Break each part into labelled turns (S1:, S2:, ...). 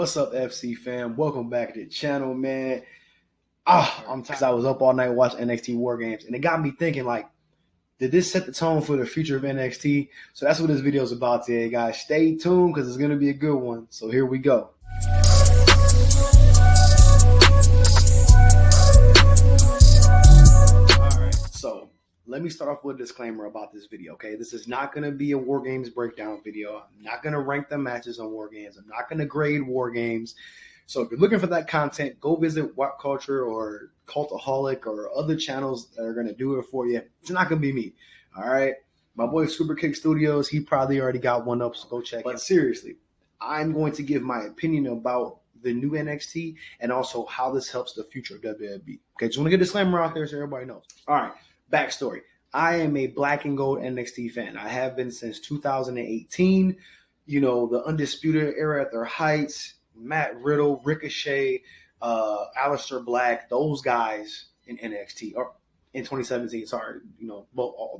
S1: What's up, FC fam? Welcome back to the channel, man. I'm because I was up all night watching NXT Wargames, and it got me thinking, like, did this set the tone for the future of NXT? So that's what this video is about today, guys. Stay tuned because it's going to be a good one. So here we go. All right, so let me start off with a disclaimer about this video, okay? This is not going to be a Wargames breakdown video. I'm not going to rank the matches on Wargames. I'm not going to grade Wargames. So if you're looking for that content, go visit What Culture or Cultaholic or other channels that are going to do it for you. It's not going to be me, all right? My boy Super Kick Studios, he probably already got one up, so go check it. But seriously, I'm going to give my opinion about the new NXT and also how this helps the future of WWE. Okay, just want to get a disclaimer out there so everybody knows. All right, backstory. I am a black and gold NXT fan. I have been since 2018. You know, the Undisputed Era at their heights, Matt Riddle, Ricochet, Aleister Black, those guys in NXT, or in 2017, sorry, you know,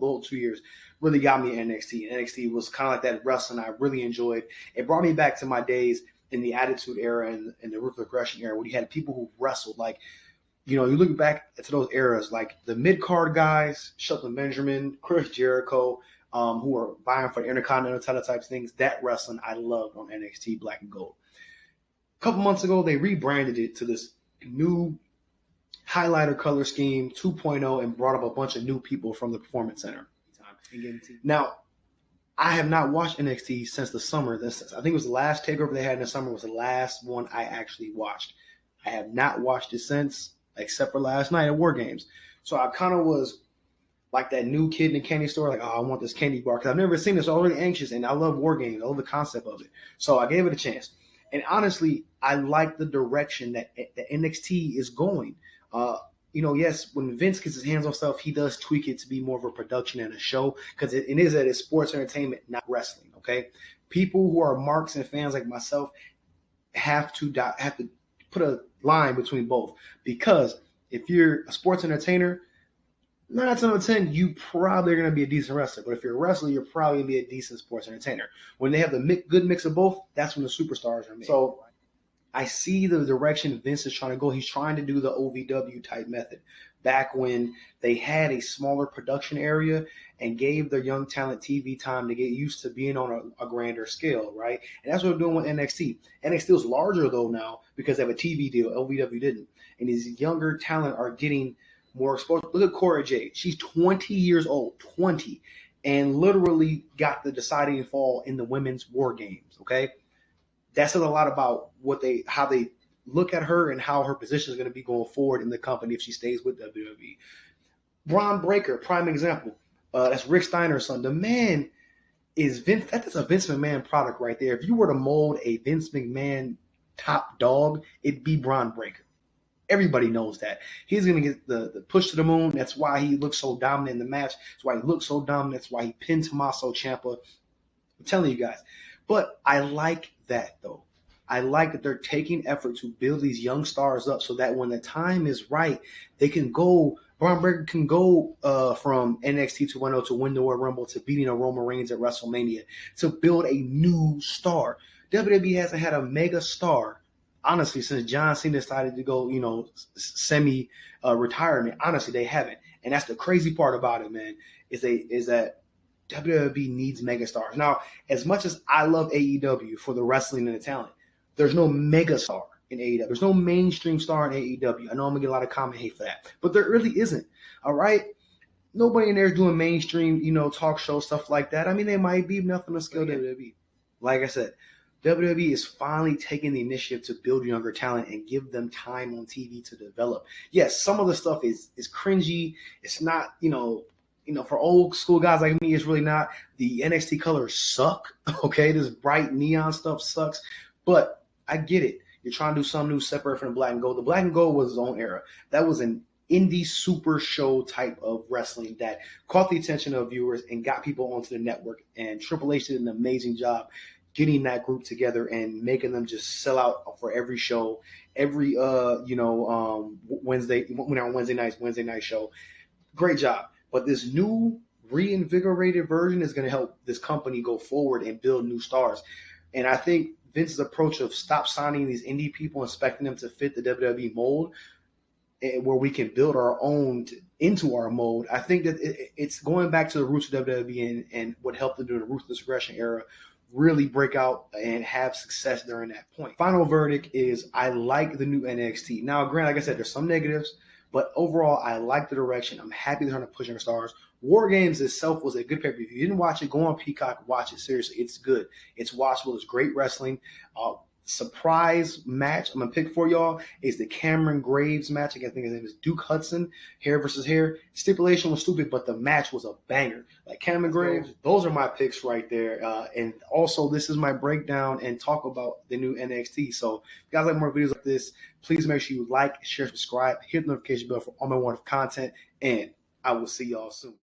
S1: those 2 years really got me in NXT. NXT was kind of like that wrestling I really enjoyed. It brought me back to my days in the Attitude Era and the Ruthless Aggression Era, where you had people who wrestled. Like, you know, you look back to those eras, like the mid-card guys, Shelton Benjamin, Chris Jericho, who are vying for the Intercontinental title types things. That wrestling I loved on NXT Black and Gold. A couple months ago, they rebranded it to this new highlighter color scheme 2.0 and brought up a bunch of new people from the Performance Center. Now, I have not watched NXT since the summer. I think it was the last takeover they had in the summer was the last one I actually watched. I have not watched it since, except for last night at Wargames. So I kind of was like that new kid in the candy store, like, oh, I want this candy bar, because I've never seen this. So I was really anxious, and I love Wargames. I love the concept of it. So I gave it a chance. And honestly, I like the direction that NXT is going. You know, yes, when Vince gets his hands on stuff, he does tweak it to be more of a production and a show, because it is that it's sports entertainment, not wrestling, okay? People who are marks and fans like myself have to put a line between both, because if you're a sports entertainer, 9 out of 10, you probably are going to be a decent wrestler. But if you're a wrestler, you're probably going to be a decent sports entertainer. When they have the good mix of both, that's when the superstars are made. So I see the direction Vince is trying to go. He's trying to do the OVW type method. Back when they had a smaller production area and gave their young talent TV time to get used to being on a grander scale, right? And that's what we're doing with NXT. NXT is larger, though, now because they have a TV deal. OVW didn't. And these younger talent are getting more exposure. Look at Cora Jade. She's 20 years old, 20, and literally got the deciding fall in the women's War Games, okay? That says a lot about how they look at her and how her position is going to be going forward in the company if she stays with WWE. Braun Breaker, prime example. That's Rick Steiner's son. The man is Vince. That's a Vince McMahon product right there. If you were to mold a Vince McMahon top dog, it'd be Braun Breaker. Everybody knows that. He's going to get the push to the moon. That's why he looks so dominant in the match. That's why he looks so dominant. That's why he pinned Tommaso Ciampa. I'm telling you guys. But I like that, though. I like that they're taking effort to build these young stars up so that when the time is right, they can go. Braun Breaker can go from NXT 2.0 to win the Royal Rumble to beating a Roman Reigns at WrestleMania to build a new star. WWE hasn't had a mega star, honestly, since John Cena decided to go, you know, semi-retirement. Honestly, they haven't. And that's the crazy part about it, man, is that WWE needs megastars. Now, as much as I love AEW for the wrestling and the talent, there's no megastar in AEW. There's no mainstream star in AEW. I know I'm going to get a lot of comment hate for that, but there really isn't, all right? Nobody in there is doing mainstream, you know, talk show stuff like that. I mean, they might be nothing to scale WWE. Like I said, WWE is finally taking the initiative to build younger talent and give them time on TV to develop. Yes, some of the stuff is cringy. It's not, you know, for old school guys like me, it's really not. The NXT colors suck, okay? This bright neon stuff sucks, but I get it. You're trying to do something new, separate from the black and gold. The black and gold was its own era. That was an indie super show type of wrestling that caught the attention of viewers and got people onto the network. And Triple H did an amazing job getting that group together and making them just sell out for every show, every Wednesday night show. Great job. But this new reinvigorated version is going to help this company go forward and build new stars. And I think Vince's approach of stop signing these indie people, expecting them to fit the WWE mold, where we can build our own into our mold. I think that it's going back to the roots of WWE and what helped them during the Ruthless Aggression era really break out and have success during that point. Final verdict is I like the new NXT. Now, granted, like I said, there's some negatives, but overall, I like the direction. I'm happy they're trying to push our stars. Wargames itself was a good pay-per-view. If you didn't watch it, go on Peacock, watch it. Seriously, it's good. It's watchable. It's great wrestling. Surprise match I'm gonna pick for y'all is the Cameron Graves match. I think his name is Duke Hudson. Hair versus hair. Stipulation was stupid, but the match was a banger. Like Cameron Graves, those are my picks right there. And also, this is my breakdown and talk about the new NXT. So, if you guys like more videos like this, please make sure you like, share, subscribe, hit the notification bell for all my wonderful content, and I will see y'all soon.